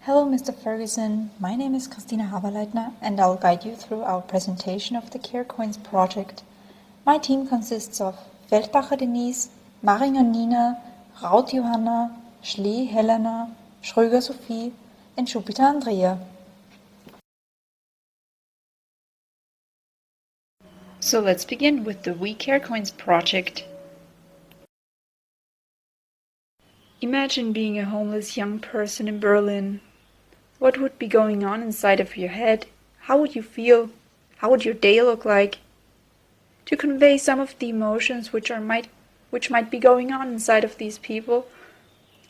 Hello, Mr. Ferguson. My name is Christina Haberleitner, and I'll guide you through our presentation of the CareCoins project. My team consists of Feldbacher Denise, Maringer Nina, Raut Johanna, Schlee Helena, Schröger Sophie, and Schupita Andrea. So let's begin with the We CareCoins project. Imagine being a homeless young person in Berlin. What would be going on inside of your head? How would you feel? How would your day look like? To convey some of the emotions which might be going on inside of these people,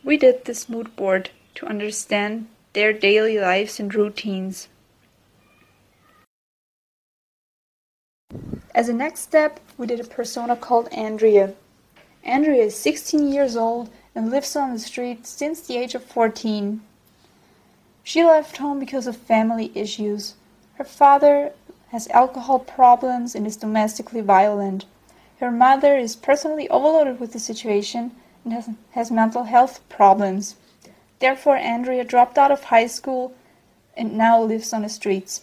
we did this mood board to understand their daily lives and routines. As a next step, we did a persona called Andrea. Andrea is 16 years old and lives on the street since the age of 14. She left home because of family issues. Her father has alcohol problems and is domestically violent. Her mother is personally overloaded with the situation and has mental health problems. Therefore, Andrea dropped out of high school and now lives on the streets.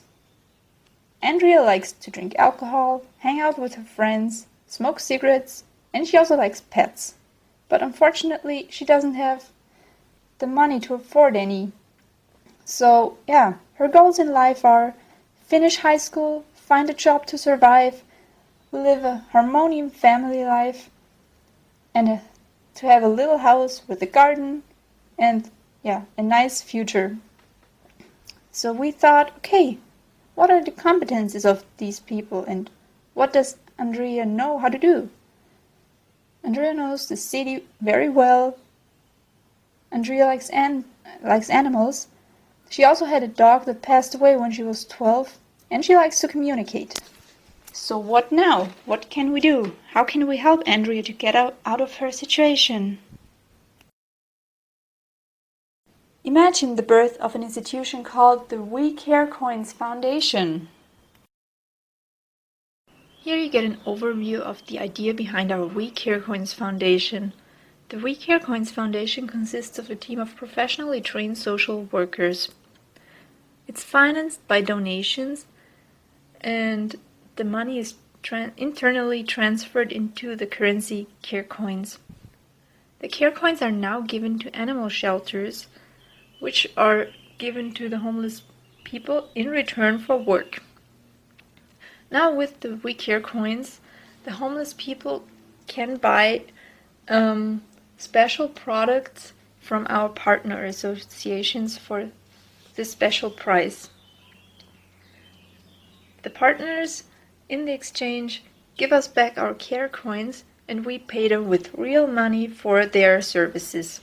Andrea likes to drink alcohol, hang out with her friends, smoke cigarettes, and she also likes pets. But unfortunately, she doesn't have the money to afford any. So, her goals in life are finish high school, find a job to survive, live a harmonious family life, and to have a little house with a garden and, a nice future. So we thought, okay, what are the competencies of these people and what does Andrea know how to do? Andrea knows the city very well. Andrea likes animals. She also had a dog that passed away when she was 12, and she likes to communicate. So what now? What can we do? How can we help Andrea to get out of her situation? Imagine the birth of an institution called the We CareCoins Foundation. Here you get an overview of the idea behind our We CareCoins Foundation. The We CareCoins Foundation consists of a team of professionally trained social workers. It's financed by donations, and the money is internally transferred into the currency CareCoins. The CareCoins are now given to animal shelters, which are given to the homeless people in return for work. Now with the We CareCoins, the homeless people can buy special products from our partner associations for this special price. The partners, in the exchange, give us back our CareCoins and we pay them with real money for their services.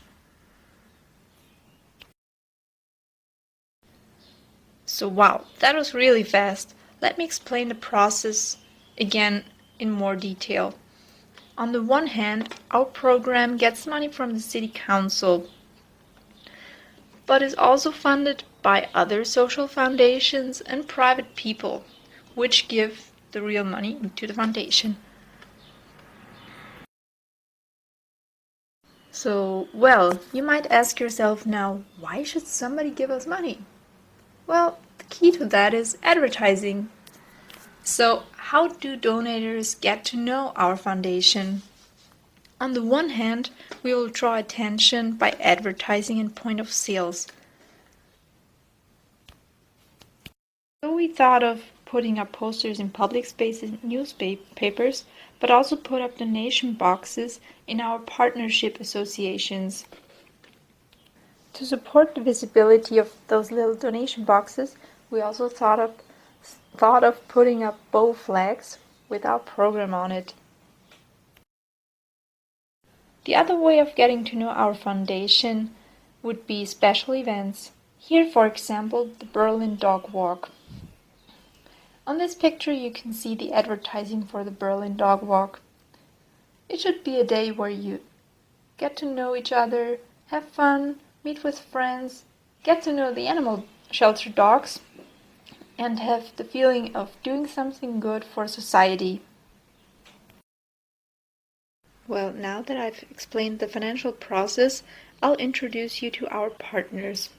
So wow, that was really fast. Let me explain the process again in more detail. On the one hand, our program gets money from the city council, but is also funded by other social foundations and private people, which give the real money to the foundation. So, you might ask yourself now, why should somebody give us money? Well, the key to that is advertising. So, how do donors get to know our foundation? On the one hand, we will draw attention by advertising and point of sales. So we thought of putting up posters in public spaces and newspapers, but also put up donation boxes in our partnership associations. To support the visibility of those little donation boxes, we also thought of putting up bow flags with our program on it. The other way of getting to know our foundation would be special events. Here, for example, the Berlin Dog Walk. On this picture you can see the advertising for the Berlin Dog Walk. It should be a day where you get to know each other, have fun, meet with friends, get to know the animal shelter dogs, and have the feeling of doing something good for society. Well, now that I've explained the financial process, I'll introduce you to our partners.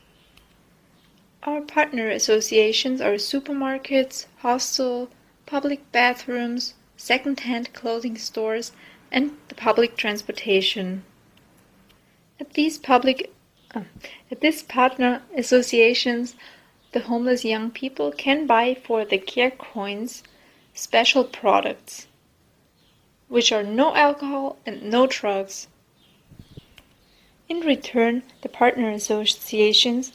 Our partner associations are supermarkets, hostel, public bathrooms, second-hand clothing stores, and the public transportation. At these partner associations, the homeless young people can buy for the care coins special products, which are no alcohol and no drugs. In return, the partner associations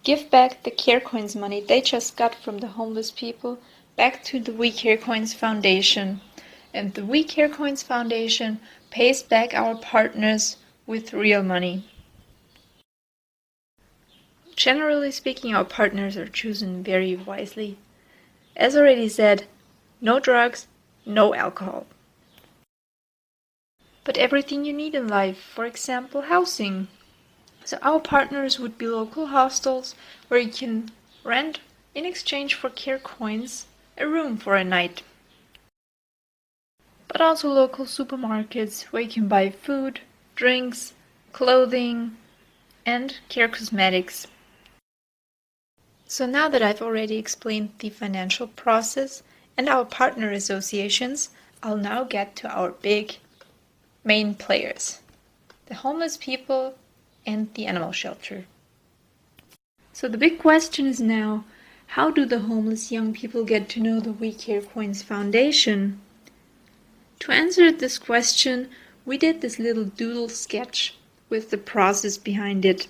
give back the care coins money they just got from the homeless people back to the We Care Coins Foundation. And the We Care Coins Foundation pays back our partners with real money. Generally speaking, our partners are chosen very wisely. As already said, no drugs, no alcohol. But everything you need in life, for example, housing. So our partners would be local hostels where you can rent, in exchange for care coins, a room for a night. But also local supermarkets where you can buy food, drinks, clothing, and care cosmetics. So now that I've already explained the financial process and our partner associations, I'll now get to our big main players, the homeless people and the animal shelter. So the big question is now, how do the homeless young people get to know the We Care Coins Foundation? To answer this question, we did this little doodle sketch with the process behind it.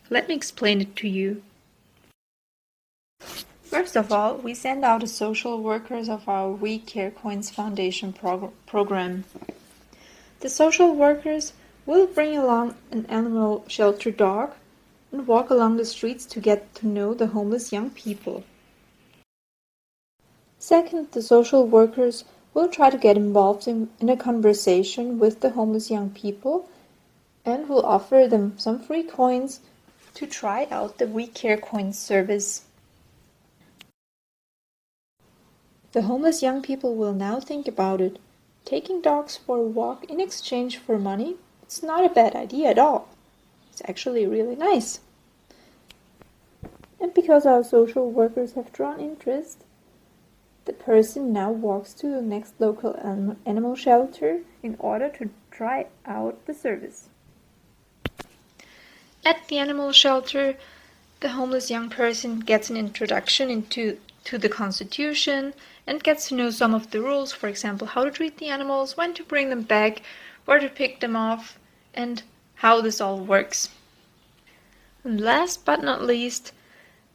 Let me explain it to you. First of all, we send out the social workers of our We Care Coins Foundation program. The social workers will bring along an animal shelter dog and walk along the streets to get to know the homeless young people. Second, the social workers will try to get involved in a conversation with the homeless young people and will offer them some free coins to try out the We Care Coins service. The homeless young people will now think about it. Taking dogs for a walk in exchange for money, it's not a bad idea at all. It's actually really nice. And because our social workers have drawn interest, the person now walks to the next local animal shelter in order to try out the service. At the animal shelter, the homeless young person gets an introduction to the Constitution and gets to know some of the rules, for example, how to treat the animals, when to bring them back, where to pick them off, and how this all works. And last but not least,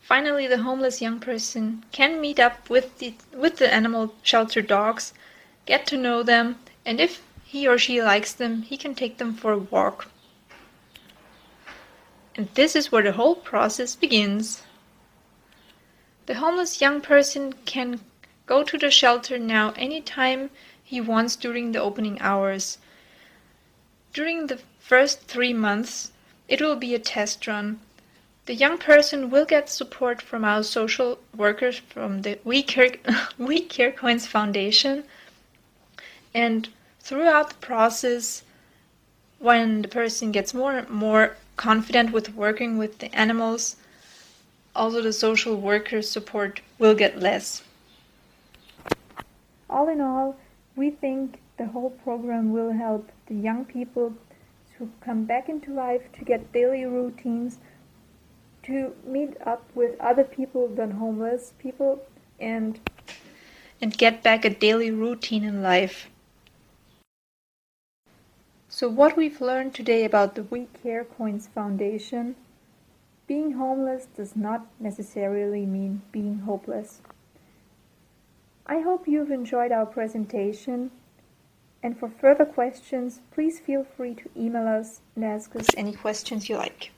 finally the homeless young person can meet up with the animal shelter dogs, get to know them, and if he or she likes them, he can take them for a walk. And this is where the whole process begins. The homeless young person can go to the shelter now anytime he wants during the opening hours. During the first 3 months, it will be a test run. The young person will get support from our social workers from the We Care Coins Foundation. And throughout the process, when the person gets more and more confident with working with the animals, also the social worker support will get less. All in all, we think the whole program will help the young people to come back into life, to get daily routines, to meet up with other people than homeless people, and get back a daily routine in life. So what we've learned today about the We Care Coins Foundation: being homeless does not necessarily mean being hopeless. I hope you've enjoyed our presentation, and for further questions, please feel free to email us and ask us any questions you like.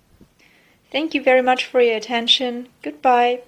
Thank you very much for your attention. Goodbye.